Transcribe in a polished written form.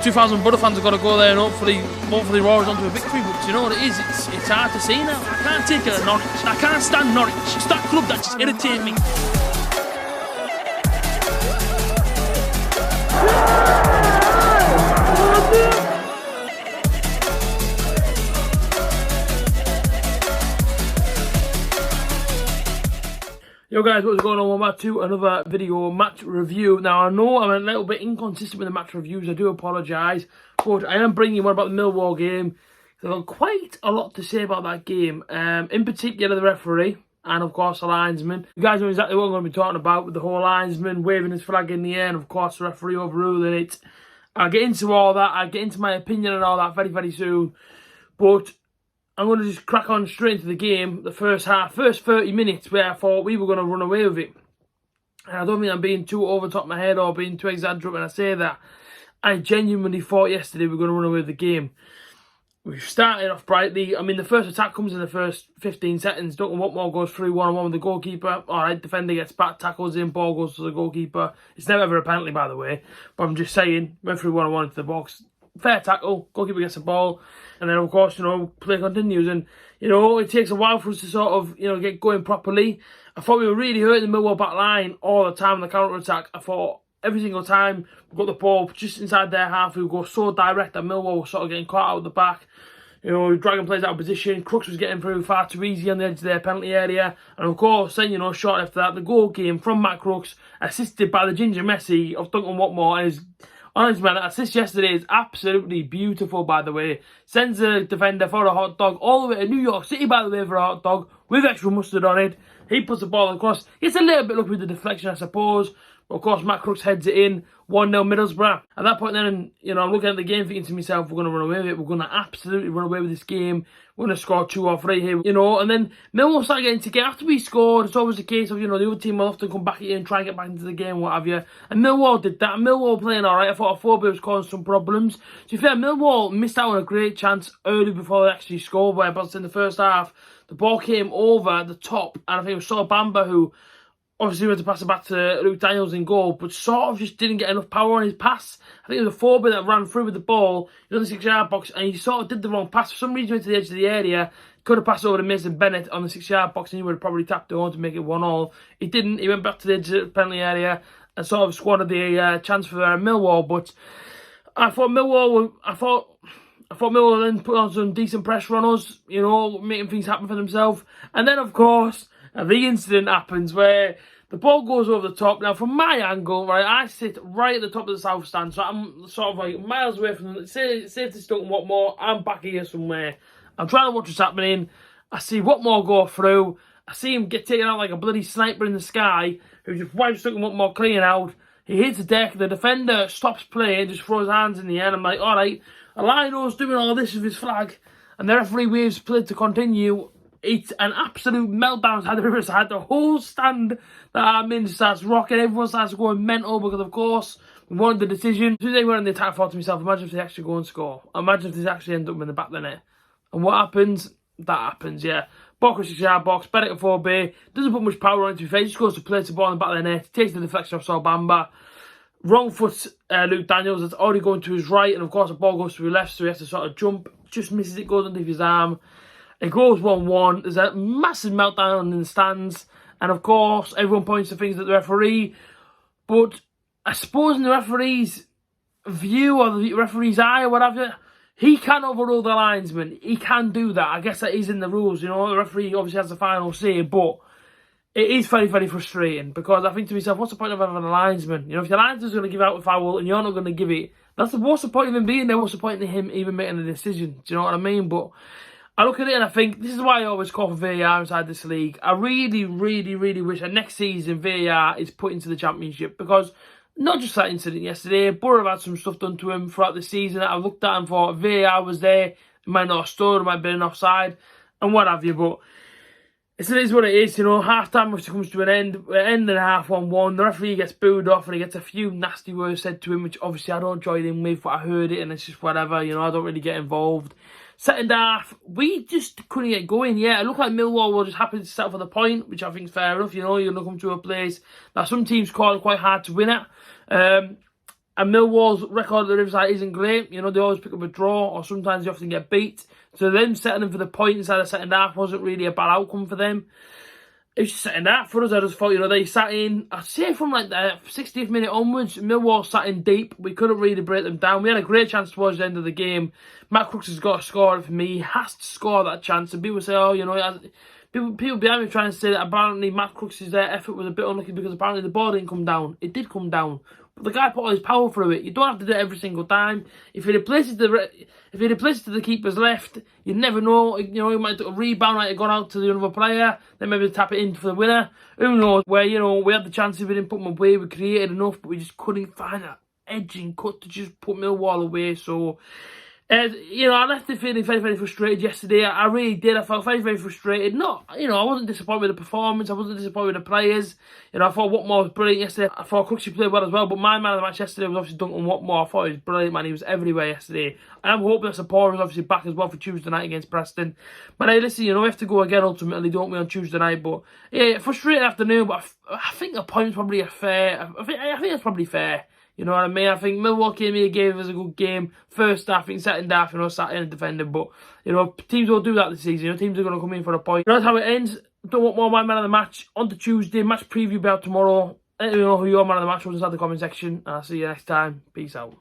2,000 Borough fans have got to go there and hopefully roar us onto a victory. But you know what it is? It's hard to see now. I can't take it at Norwich. I can't stand Norwich. It's that club that just irritates me. Yo guys, what's going on? Welcome back to another video match review. Now I know I'm a little bit inconsistent with the match reviews, I do apologise, but I am bringing one about the Millwall game. I've got quite a lot to say about that game, in particular the referee and of course the linesman. You guys know exactly what I'm going to be talking about with the whole linesman waving his flag in the air and of course the referee overruling it. I'll get into all that, I'll get into my opinion and all that very soon, but I'm going to just crack on straight into the game, the first 30 minutes, where I thought we were going to run away with it. And I don't think I'm being too over the top of my head or being too exaggerated when I say that. I genuinely thought yesterday we were going to run away with the game. We started off brightly. I mean, the first attack comes in the first 15 seconds. Duncan Watmore goes through one-on-one with the goalkeeper. All right, defender gets back, tackles in, ball goes to the goalkeeper. It's never ever a penalty, by the way. But I'm just saying, went through one-on-one into the box. Fair tackle, goalkeeper gets the ball, and then of course, play continues, and it takes a while for us to sort of, get going properly. I thought we were really hurting the Millwall back line all the time on the counter-attack. I thought every single time we got the ball just inside their half, we would go so direct that Millwall was sort of getting caught out of the back. Dragging players out of position. Crooks was getting through far too easy on the edge of their penalty area. And of course, then, short after that, the goal came from Matt Crooks, assisted by the Ginger Messi of Duncan Watmore, and his honestly, man, that assist yesterday is absolutely beautiful, by the way. Sends the defender for a hot dog all the way to New York City, by the way, for a hot dog, with extra mustard on it. He puts the ball across. It's a little bit lucky with the deflection, I suppose. But of course, Matt Crooks heads it in. 1-0 Middlesbrough. At that point then, I'm looking at the game thinking to myself, we're going to run away with it. We're going to absolutely run away with this game. We're going to score 2 or 3 here, And then Millwall started getting together. After we scored, it's always the case of, the other team will often come back at you and try and get back into the game, what have you. And Millwall did that. Millwall playing all right. I thought Afobe was causing some problems. To be fair, Millwall missed out on a great chance early before they actually scored, but in the first half, the ball came over the top, and I think it was Saul Bamba who obviously went to pass it back to Luke Daniels in goal, but sort of just didn't get enough power on his pass. I think it was Afobe that ran through with the ball in the 6-yard box, and he sort of did the wrong pass. For some reason, he went to the edge of the area, could have passed over to Mason Bennett on the 6-yard box, and he would have probably tapped it on to make it 1-1. He didn't. He went back to the edge of the penalty area and sort of squandered the chance for Millwall. But I thought Millwall then put on some decent pressure on us, making things happen for themselves. And then, of course, the incident happens where the ball goes over the top. Now, from my angle, right, I sit right at the top of the south stand, so I'm sort of like miles away from them. Say this Duncan Watmore, I'm back here somewhere. I'm trying to watch what's happening. I see Watmore go through. I see him get taken out like a bloody sniper in the sky, who just wipes Duncan Watmore clean out. He hits the deck. The defender stops playing, just throws his hands in the air. I'm like, all right, Alino's doing all this with his flag, and the referee waves play to continue. It's an absolute meltdown at the Riverside. The whole stand that I'm in starts rocking. Everyone starts going mental because, of course, we wanted the decision. As soon as they went on the attack, I thought to myself, imagine if they actually go and score. Imagine if they actually end up in the back of the net. And what happens? That happens, yeah. Ball across the 6-yard box, Bennett for Bay. Doesn't put much power on it to be fair. He just goes to place the ball in the back of the net. Takes the deflection off Saul Bamba. Wrong foot Luke Daniels. It's already going to his right. And, of course, the ball goes to his left, so he has to sort of jump. Just misses it, goes underneath his arm. It goes 1-1. There's a massive meltdown in the stands. And, of course, everyone points the fingers at the referee. But I suppose in the referee's view or the referee's eye or whatever, he can overrule the linesman. He can do that. I guess that is in the rules. The referee obviously has the final say. But it is very frustrating because I think to myself, what's the point of having a linesman? If your linesman's going to give out a foul and you're not going to give it, what's the point of him being there? What's the point of him even making a decision? Do you know what I mean? But I look at it and I think, this is why I always call for VAR inside this league. I really wish that next season VAR is put into the Championship, because not just that incident yesterday, Borough have had some stuff done to him throughout the season that I've looked at and thought VAR was there, it might not have stood, it might have been offside, and what have you, but it is what it is, half-time which comes to an end, we're ending half 1-1, the referee gets booed off and he gets a few nasty words said to him, which obviously I don't join in with, but I heard it and it's just whatever, I don't really get involved. Second half, we just couldn't get going. Yeah, it looked like Millwall were just happy to settle for the point, which I think is fair enough. You're going to come to a place that some teams call it quite hard to win at. And Millwall's record at the Riverside isn't great. You know, they always pick up a draw, or sometimes they often get beat. So them setting them for the point inside the second half wasn't really a bad outcome for them. It was just setting that for us. I just thought, you know, they sat in, I'd say from like the 60th minute onwards, Millwall sat in deep. We couldn't really break them down. We had a great chance towards the end of the game. Matt Crooks has got to score it for me. He has to score that chance. And people say, oh, you know, people behind me trying to say that apparently Matt Crooks' effort was a bit unlucky because apparently the ball didn't come down. It did come down. But the guy put all his power through it. You don't have to do it every single time. If he replaces to the keeper's left, you never know. You know, he might do a rebound, might have gone out to the other player, then maybe tap it in for the winner. Who knows? Where, you know, we had the chances, we didn't put them away, we created enough, but we just couldn't find that edging cut to just put Millwall away. So, you know, I left it feeling very, very frustrated yesterday. I really did. I felt very, very frustrated. Not, you know, I wasn't disappointed with the performance. I wasn't disappointed with the players. You know, I thought Watmore was brilliant yesterday. I thought Cooksey played well as well. But my man of the match yesterday was obviously Duncan Watmore. I thought he was brilliant, man. He was everywhere yesterday. And I'm hoping that support is obviously back as well for Tuesday night against Preston. But hey, listen, you know, we have to go again ultimately, don't we, on Tuesday night? But yeah, frustrating afternoon. But I think a point's probably a fair. I think that's probably fair. You know what I mean? I think Millwall came here, gave us a good game. First half, in second half, you know, sat in and defended. But, you know, teams will do that this season. You know, teams are going to come in for a point. You know, that's how it ends. Don't want more my man of the match. On to Tuesday, match preview about tomorrow. Let me know who your man of the match was inside the comment section. And I'll see you next time. Peace out.